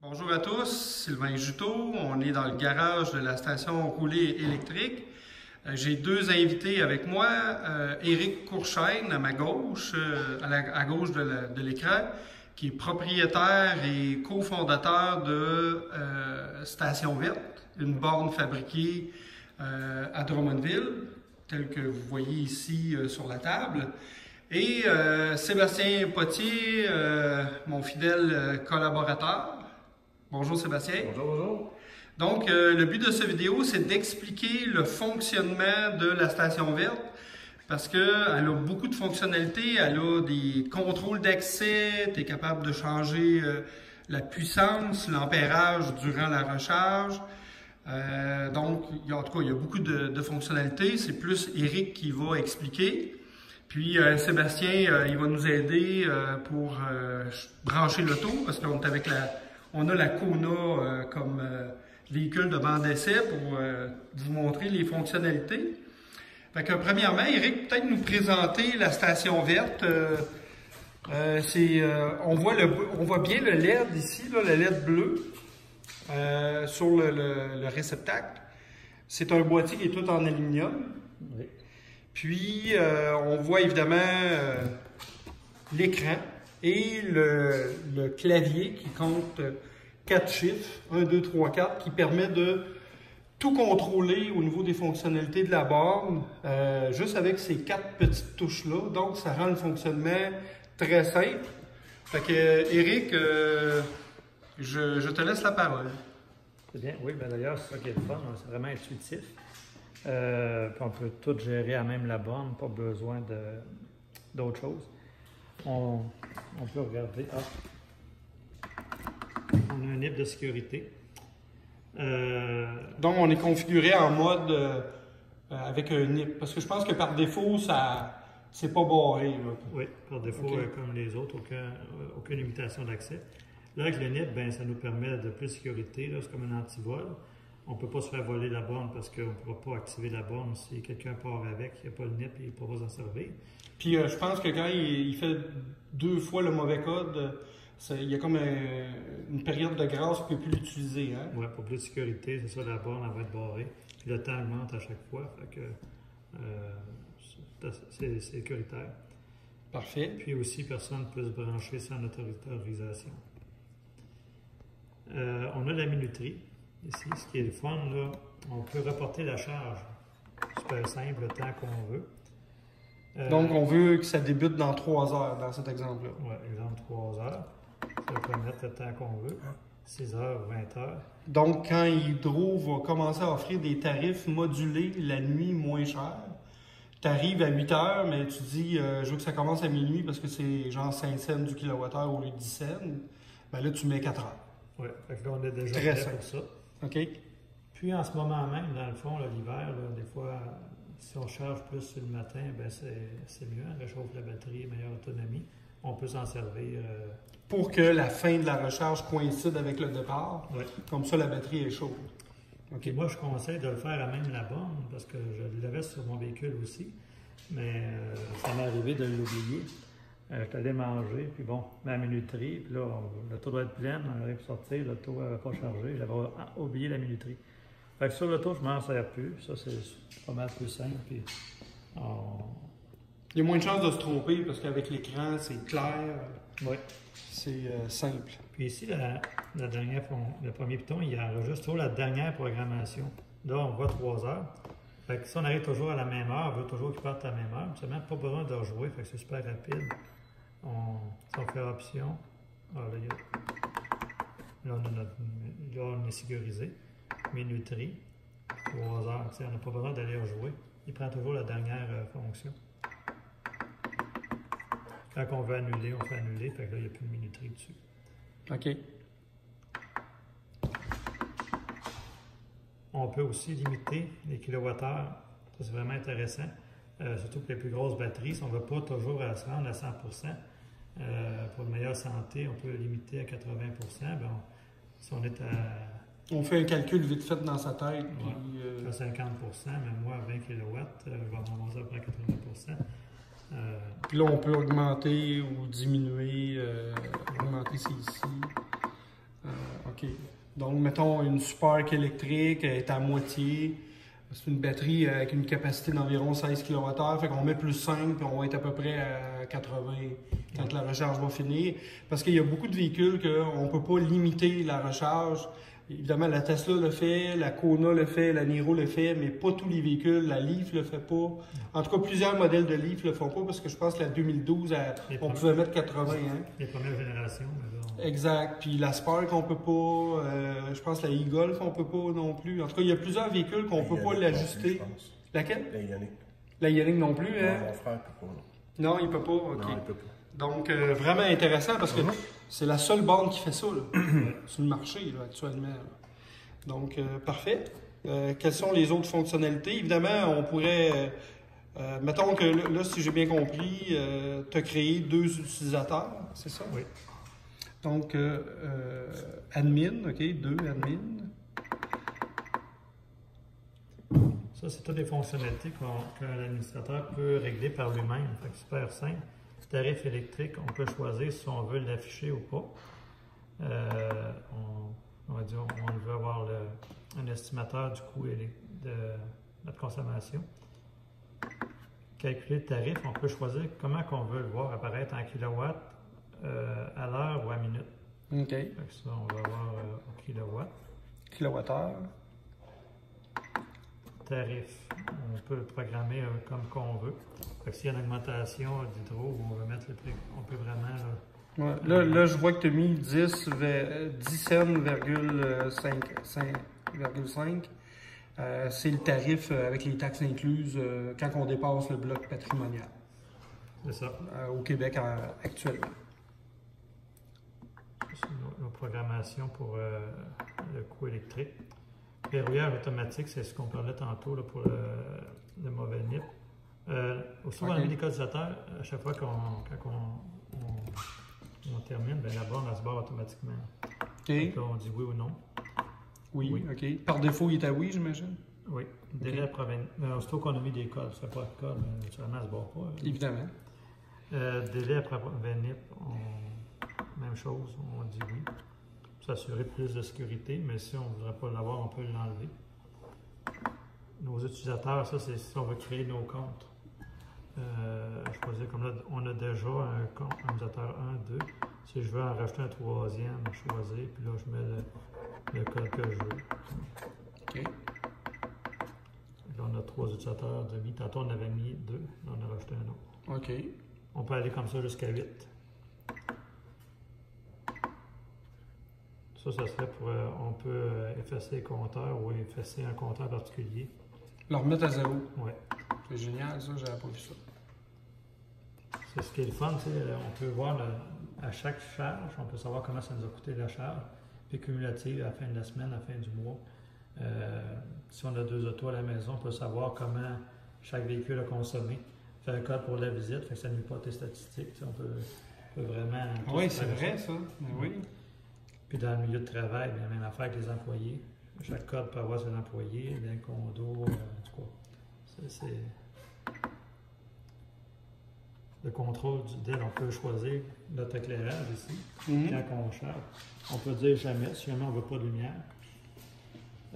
Bonjour à tous, Sylvain Juteau. On est dans le garage de la station roulée électrique. J'ai deux invités avec moi. Éric Courchaine à ma gauche, à gauche de l'écran, qui est propriétaire et cofondateur de Station Verte, une borne fabriquée à Drummondville, telle que vous voyez ici sur la table. Et Sébastien Potier, mon fidèle collaborateur. Bonjour Sébastien. Bonjour, bonjour. Donc, le but de cette vidéo, c'est d'expliquer le fonctionnement de la station verte parce qu'elle a beaucoup de fonctionnalités. Elle a des contrôles d'accès, tu es capable de changer la puissance, l'ampérage durant la recharge. Donc, en tout cas, il y a beaucoup de fonctionnalités. C'est plus Éric qui va expliquer. Puis Sébastien, il va nous aider pour brancher l'auto parce qu'on est avec on a la Kona comme véhicule de banc d'essai pour vous montrer les fonctionnalités. Fait que, premièrement, Éric, peut-être nous présenter la station verte. On voit bien le LED ici, là, le LED bleu sur le réceptacle. C'est un boîtier qui est tout en aluminium. Oui. Puis, on voit évidemment l'écran et le clavier qui compte 4 chiffres, 1, 2, 3, 4, qui permet de tout contrôler au niveau des fonctionnalités de la borne, juste avec ces 4 petites touches-là. Donc, ça rend le fonctionnement très simple. Fait que, Éric, je te laisse la parole. C'est bien, oui, ben d'ailleurs, c'est ça qui est le fun, hein, c'est vraiment intuitif. Puis on peut tout gérer à même la borne, pas besoin d'autre chose. On peut regarder. On a un nip de sécurité. Donc, on est configuré en mode avec un nip. Parce que je pense que par défaut, c'est pas barré. Là. Oui, par défaut, okay. Comme les autres, aucune limitation d'accès. Là, avec le nip, ben, ça nous permet de plus de sécurité. C'est comme un antivol. On ne peut pas se faire voler la borne parce qu'on ne pourra pas activer la borne si quelqu'un part avec, il n'y a pas le nip et il ne pourra pas s'en servir. Puis je pense que quand il fait 2 fois le mauvais code, il y a comme une période de grâce qu'il ne peut plus l'utiliser. Hein? Oui, pour plus de sécurité, c'est ça, la borne elle va être barrée. Puis le temps augmente à chaque fois, fait que c'est sécuritaire. Parfait. Puis aussi, personne ne peut se brancher sans autorisation. On a la minuterie. Ici, ce qui est le fun, là, on peut reporter la charge. Super simple, le temps qu'on veut. Donc, on veut que ça débute dans 3 heures, dans cet exemple-là. Oui, exemple 3 heures. Ça va permettre le temps qu'on veut. 6 heures, 20 heures. Donc, quand Hydro va commencer à offrir des tarifs modulés la nuit moins cher, tu arrives à 8 heures, mais tu dis je veux que ça commence à minuit parce que c'est genre 5 cents du kilowattheure au lieu de 10 cents. Ben là, tu mets 4 heures. Oui, fait que là, on est déjà très prêt simple pour ça. OK. Puis en ce moment même, dans le fond, l'hiver, des fois, si on charge plus le matin, ben c'est mieux. On réchauffe la batterie, meilleure autonomie. On peut s'en servir. Pour que la fin de la recharge coïncide avec le départ. Oui. Comme ça, la batterie est chaude. Okay. Moi, je conseille de le faire à même la borne parce que je l'avais sur mon véhicule aussi. Mais ça m'est arrivé de l'oublier. Je allé manger, puis bon, ma minuterie, puis là, l'auto doit être pleine, on arrive pour sortir, l'auto n'avait pas chargé, j'avais oublié la minuterie. Fait que sur l'auto, je ne m'en sers plus, ça c'est pas mal plus simple, puis il y a moins de chances de se tromper parce qu'avec l'écran, c'est clair, oui. C'est simple. Puis ici, le premier piton, il enregistre toujours la dernière programmation. Là, on voit 3 heures. Fait que si on arrive toujours à la même heure, on veut toujours qu'il parte à la même heure, seulement pas besoin de rejouer, fait que c'est super rapide. Si on fait option, là, on est sécurisé. Minuterie, 3 heures. On n'a pas besoin d'aller rejouer. Il prend toujours la dernière fonction. Quand on veut annuler, on fait annuler. Fait que là, il n'y a plus de minuterie dessus. OK. On peut aussi limiter les kilowattheures. Ça, c'est vraiment intéressant. Surtout pour les plus grosses batteries. Si on ne veut pas toujours se rendre à 100%, pour une meilleure santé, on peut limiter à 80%. Ben, si on est à... On fait un calcul vite fait dans sa tête. Ouais, puis, à 50%, mais moi, à 20 kW, je vais remonter à peu près 80%. Puis là, on peut augmenter ou diminuer. Augmenter, c'est ici. Donc, mettons, une Spark électrique est à moitié. C'est une batterie avec une capacité d'environ 16 kWh. Fait qu'on met plus 5, puis on va être à peu près à 80 quand la recharge va finir. Parce qu'il y a beaucoup de véhicules qu'on ne peut pas limiter la recharge. Évidemment, la Tesla le fait, la Kona le fait, la Niro le fait, mais pas tous les véhicules. La Leaf le fait pas. En tout cas, plusieurs modèles de Leaf le font pas parce que je pense que la 2012, on pouvait mettre 80. Hein. Les premières générations. Exact. Puis la Spark, on peut pas. Je pense que la e-Golf, on peut pas non plus. En tout cas, il y a plusieurs véhicules qu'on peut pas l'ajuster. Laquelle? La Ioniq. La Ioniq non plus, hein? Mon frère peut pas. Non, il peut pas. OK. Non, il peut pas. Donc, vraiment intéressant parce que c'est la seule borne qui fait ça là, sur le marché là, actuellement. Là. Donc, parfait. Quelles sont les autres fonctionnalités? Évidemment, on pourrait... mettons que là, si j'ai bien compris, tu as créé 2 utilisateurs, c'est ça? Oui. Donc, admin, OK, 2 admin. Ça, c'est toutes les fonctionnalités qu'un administrateur peut régler par lui-même. Fait que super simple. Tarif électrique, on peut choisir si on veut l'afficher ou pas. On va dire on veut avoir un estimateur du coût de notre consommation. Calculer le tarif, on peut choisir comment on veut le voir apparaître en kilowatts à l'heure ou à minute. OK. Fait que ça, on va voir au kilowatt. Kilowattheure. Tarif, on peut le programmer comme qu'on veut. Fait que s'il y a une augmentation d'hydro, on va mettre le prix, on peut vraiment... Ouais. Là, je vois que tu as mis 10 cents,5. C'est le tarif avec les taxes incluses quand on dépasse le bloc patrimonial. C'est ça. Au Québec actuellement. C'est nos programmations pour le coût électrique. Verrouillage automatique, c'est ce qu'on parlait tantôt là, pour le mauvais NIP. Aussi, dans les cotisateurs, à chaque fois quand on termine, bien, la borne, elle se barre automatiquement. OK. Donc, là, on dit oui ou non. Oui, OK. Par défaut, il est à oui, j'imagine? Oui. Délai à provenir. Aussitôt qu'on a mis des codes, ça ne fait pas de code, mais naturellement, elle ne se barre pas. Évidemment. Délai après NIP, même chose, on dit oui. S'assurer plus de sécurité, mais si on ne voudrait pas l'avoir, on peut l'enlever. Nos utilisateurs, ça, c'est si on veut créer nos comptes. Je peux dire, comme là, on a déjà un utilisateur 1, 2. Si je veux en rajouter un troisième, je choisis, puis là, je mets le code que je veux. OK. Là, on a 3 utilisateurs demi. Tantôt, on avait mis 2. Là, on a rajouté un autre. OK. On peut aller comme ça jusqu'à 8. Ça serait pour... on peut effacer les compteurs ou effacer un compteur particulier. Le remettre à zéro. Oui. C'est génial, ça. J'avais pas vu ça. C'est ce qui est le fun, tu sais. On peut voir à chaque charge, on peut savoir comment ça nous a coûté la charge. Puis cumulative à la fin de la semaine, à la fin du mois. Si on a 2 autos à la maison, on peut savoir comment chaque véhicule a consommé. Faire un code pour la visite, fait que ça ne nuit pas tes statistiques. On peut vraiment... Oui, c'est vrai, ça. Oui. Puis dans le milieu de travail, bien, même affaire avec les employés. Chaque code peut avoir ses employés, d'un condo, en tout cas. C'est... Le contrôle du DEL, on peut choisir notre éclairage ici. Quand on charge, on peut dire jamais, si jamais on ne veut pas de lumière.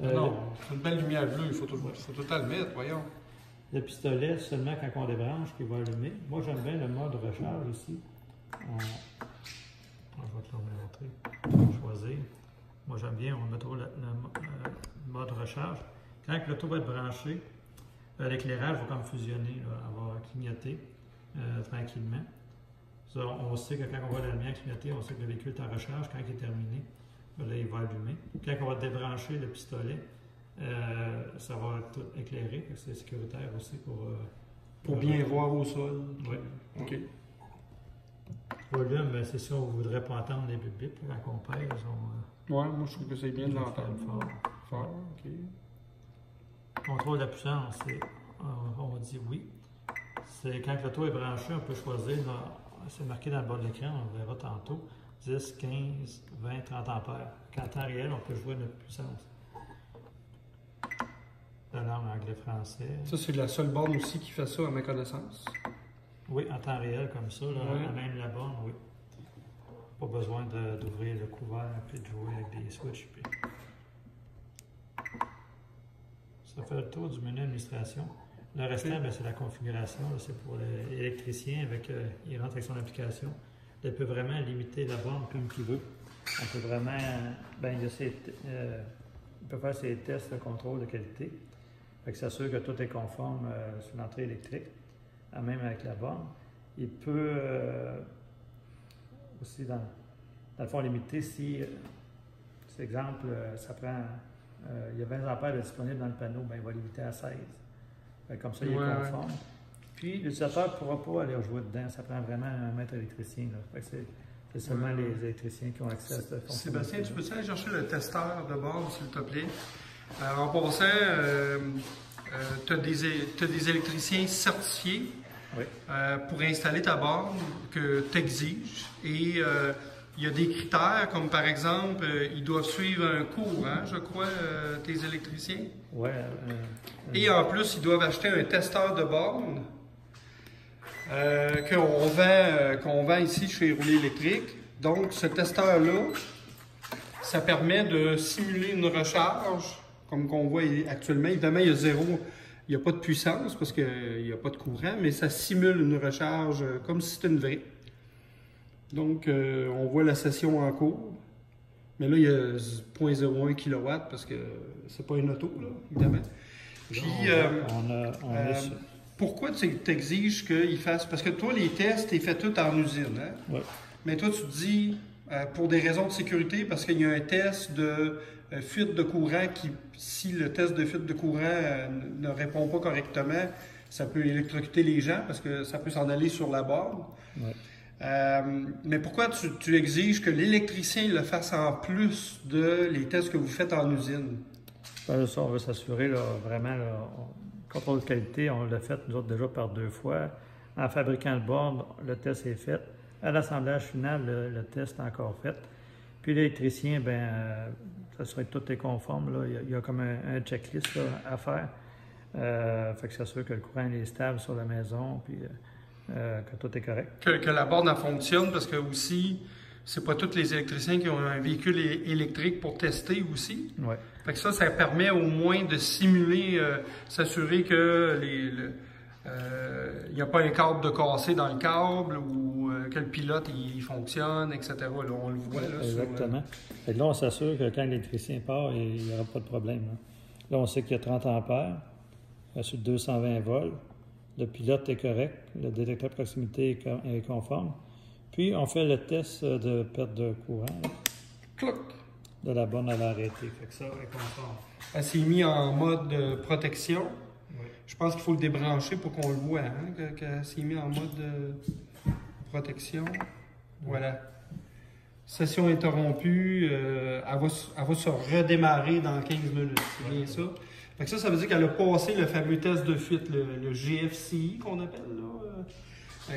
Non, c'est une belle lumière bleue, il faut tout le mettre, voyons. Le pistolet, seulement quand on débranche, qu'il va allumer. Moi, j'aime bien le mode recharge ici. Je vais te le montrer. Choisir. Moi, j'aime bien, on met trop le mode recharge. Quand l'auto va être branché, l'éclairage va comme fusionner, là, avoir clignoté tranquillement. Ça, on sait que quand on voit la lumière clignoter, on sait que le véhicule est en recharge. Quand il est terminé, là, il va allumer. Quand on va débrancher le pistolet, ça va tout éclairer. C'est sécuritaire aussi pour bien voir au sol. Oui. OK. Volume, c'est si on ne voudrait pas entendre les bip bip quand on pèse. Oui, moi je trouve que c'est bien de l'entendre. Fort, OK. Contrôle de la puissance, on dit oui. C'est quand l'auto est branché, on peut choisir, c'est marqué dans le bas de l'écran, on verra tantôt, 10, 15, 20, 30 ampères. Qu'en temps réel, on peut jouer notre puissance. La langue anglais-français. Ça, c'est la seule borne aussi qui fait ça, à ma connaissance. Oui, en temps réel, comme ça, là, même la borne, oui. Pas besoin d'ouvrir le couvert et de jouer avec des switches. Puis... Ça fait le tour du menu administration. Le restant, c'est la configuration. C'est pour l'électricien. Il rentre avec son application. Il peut vraiment limiter la borne comme il veut. On peut vraiment... il peut faire ses tests de contrôle de qualité. Fait que s'assure que tout est conforme sur l'entrée électrique, même avec la borne. Il peut aussi, dans le fond, limiter si, par exemple, ça prend... il y a 20 ampères de disponible dans le panneau, il va limiter à 16. Comme ça, il est conforme. Ouais. Puis, l'utilisateur ne pourra pas aller rejouer dedans. Ça prend vraiment un maître électricien. C'est seulement les électriciens qui ont accès à cette fonction. Sébastien, tu peux aller chercher le testeur de bord, s'il te plaît? En passant, tu as des électriciens certifiés pour installer ta borne que tu exiges. Et il y a des critères, comme par exemple, ils doivent suivre un cours, je crois, tes électriciens. Oui. Et en plus, ils doivent acheter un testeur de borne qu'on vend ici chez Rouler Électrique. Donc, ce testeur-là, ça permet de simuler une recharge, comme qu'on voit actuellement. Évidemment, il n'y a pas de puissance parce qu'il n'y a pas de courant, mais ça simule une recharge comme si c'était une vraie. Donc, on voit la session en cours. Mais là, il y a 0.01 kW parce que c'est pas une auto, là, évidemment. Puis, pourquoi tu exiges qu'il fasse... Parce que toi, les tests, tu les fais tout en usine, hein? Oui. Mais toi, tu te dis, pour des raisons de sécurité, parce qu'il y a un test de fuite de courant qui, si le test de fuite de courant ne répond pas correctement, ça peut électrocuter les gens parce que ça peut s'en aller sur la borne. Oui. Mais pourquoi tu exiges que l'électricien le fasse en plus de les tests que vous faites en usine? Ça, on veut s'assurer, vraiment, le contrôle de qualité, on l'a fait, nous autres, déjà par 2 fois. En fabriquant le board, le test est fait. À l'assemblage final, le test est encore fait. Puis l'électricien, s'assurer que tout est conforme. Là. Il y a comme un checklist là, à faire. Fait que s'assurer que le courant est stable sur la maison, puis que tout est correct. Que la borne elle fonctionne, parce que aussi, c'est pas tous les électriciens qui ont un véhicule électrique pour tester aussi. Ouais. Fait que ça permet au moins de simuler, s'assurer que il n'y a pas un câble de cassé dans le câble ou que le pilote il fonctionne, etc. Là, on le voit. Là, exactement. Fait que là, on s'assure que quand l'électricien part, il n'y aura pas de problème. Hein. Là, on sait qu'il y a 30 ampères sur 220 volts. Le pilote est correct. Le détecteur de proximité est conforme. Puis, on fait le test de perte de courant. Cloc! De la borne à l'arrêter. Fait que ça est conforme. Elle s'est mise en mode protection. Oui. Je pense qu'il faut le débrancher pour qu'on le voit, qu'elle s'est mise en mode protection. Voilà. Session interrompue. Elle va se redémarrer dans 15 minutes. C'est bien ça. Fait que ça veut dire qu'elle a passé le fameux test de fuite, le GFCI qu'on appelle, là,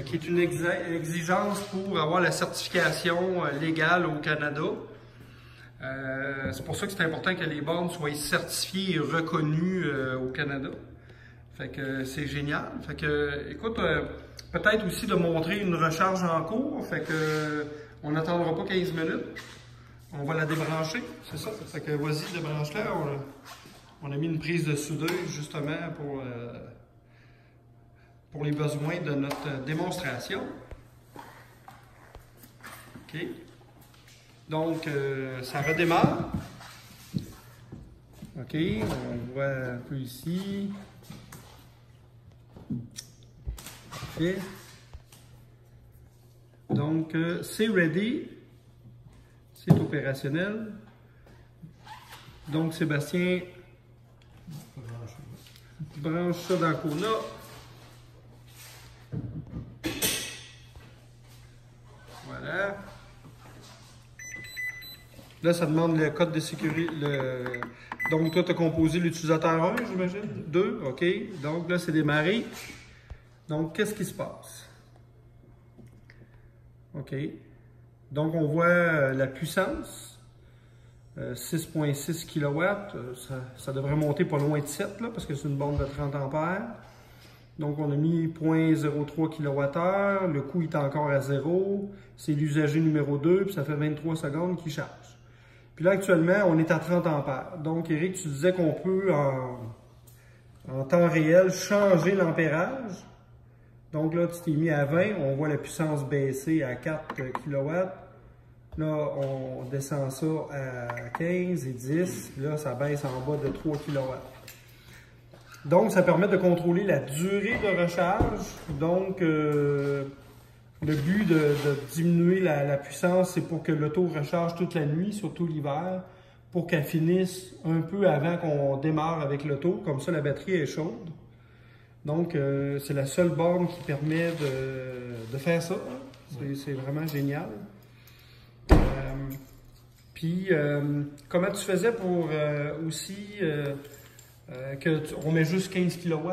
qui est une exigence pour avoir la certification légale au Canada. C'est pour ça que c'est important que les bornes soient certifiées et reconnues au Canada. Fait que c'est génial. Fait que, écoute, peut-être aussi de montrer une recharge en cours. Fait que on n'attendra pas 15 minutes. On va la débrancher, c'est ça? Fait que vas-y, débranche-la. On a mis une prise de soudeuse justement pour les besoins de notre démonstration. OK. Donc, ça redémarre. OK, on voit un peu ici. Parfait. Donc, c'est ready. C'est opérationnel. Donc, Sébastien branche ça dans le Kona. Voilà. Là, ça demande le code de sécurité. Donc, toi, tu as composé l'utilisateur 1, j'imagine? 2, OK. Donc, là, c'est démarré. Donc, qu'est-ce qui se passe? OK. Donc, on voit la puissance. 6,6 kW. Ça devrait monter pas loin de 7, là, parce que c'est une borne de 30 ampères. Donc, on a mis 0,03 kWh. Le coût est encore à 0. C'est l'usager numéro 2, puis ça fait 23 secondes qu'il charge. Puis là, actuellement, on est à 30 ampères. Donc, Eric, tu disais qu'on peut en temps réel changer l'ampérage. Donc là, tu t'es mis à 20, on voit la puissance baisser à 4 kW. Là, on descend ça à 15 et 10. Là, ça baisse en bas de 3 kW. Donc, ça permet de contrôler la durée de recharge. Donc, le but de diminuer la puissance, c'est pour que l'auto recharge toute la nuit, surtout l'hiver, pour qu'elle finisse un peu avant qu'on démarre avec l'auto. Comme ça, la batterie est chaude. Donc, c'est la seule borne qui permet de faire ça. C'est vraiment génial. Puis, comment tu faisais pour aussi on met juste 15 kW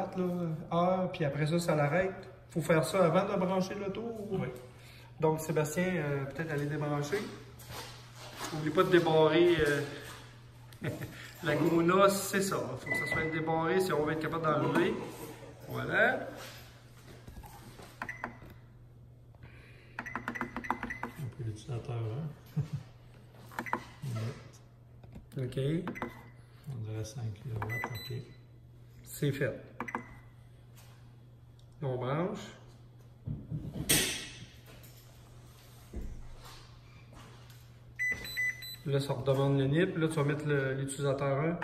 heure, puis après ça, ça l'arrête? Il faut faire ça avant de brancher l'auto? Ou... Oui. Donc, Sébastien, peut-être aller débrancher. N'oublie pas de débarrer la Gona, c'est ça. Il faut que ça soit débarré si on veut être capable d'enlever. Voilà. Un peu l'utilisateur, hein? OK. On dirait 5 kW, OK. C'est fait. On branche. Là, ça redemande le NIP. Là, tu vas mettre l'utilisateur 1.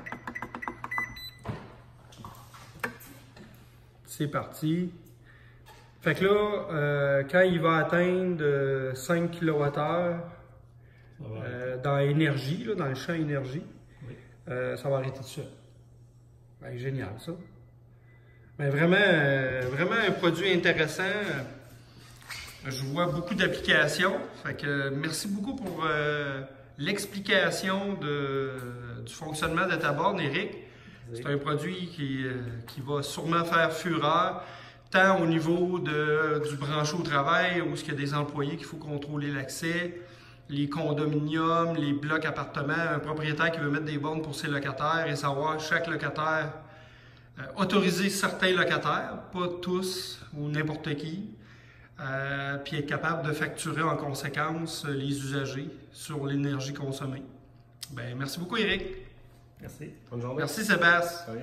C'est parti. Fait que là, quand il va atteindre 5 kWh dans énergie, là, dans le champ énergie, oui. Ça va arrêter de ça. Ben, génial, ça. Ben, vraiment un produit intéressant. Je vois beaucoup d'applications. Fait que merci beaucoup pour l'explication du fonctionnement de ta borne, Éric. C'est un produit qui va sûrement faire fureur, tant au niveau du branché au travail, où il y a des employés qu'il faut contrôler l'accès, les condominiums, les blocs appartements, un propriétaire qui veut mettre des bornes pour ses locataires et savoir chaque locataire, autoriser certains locataires, pas tous ou n'importe qui, puis être capable de facturer en conséquence les usagers sur l'énergie consommée. Ben, merci beaucoup, Éric. Merci. Bonne journée. Merci, Sébastien.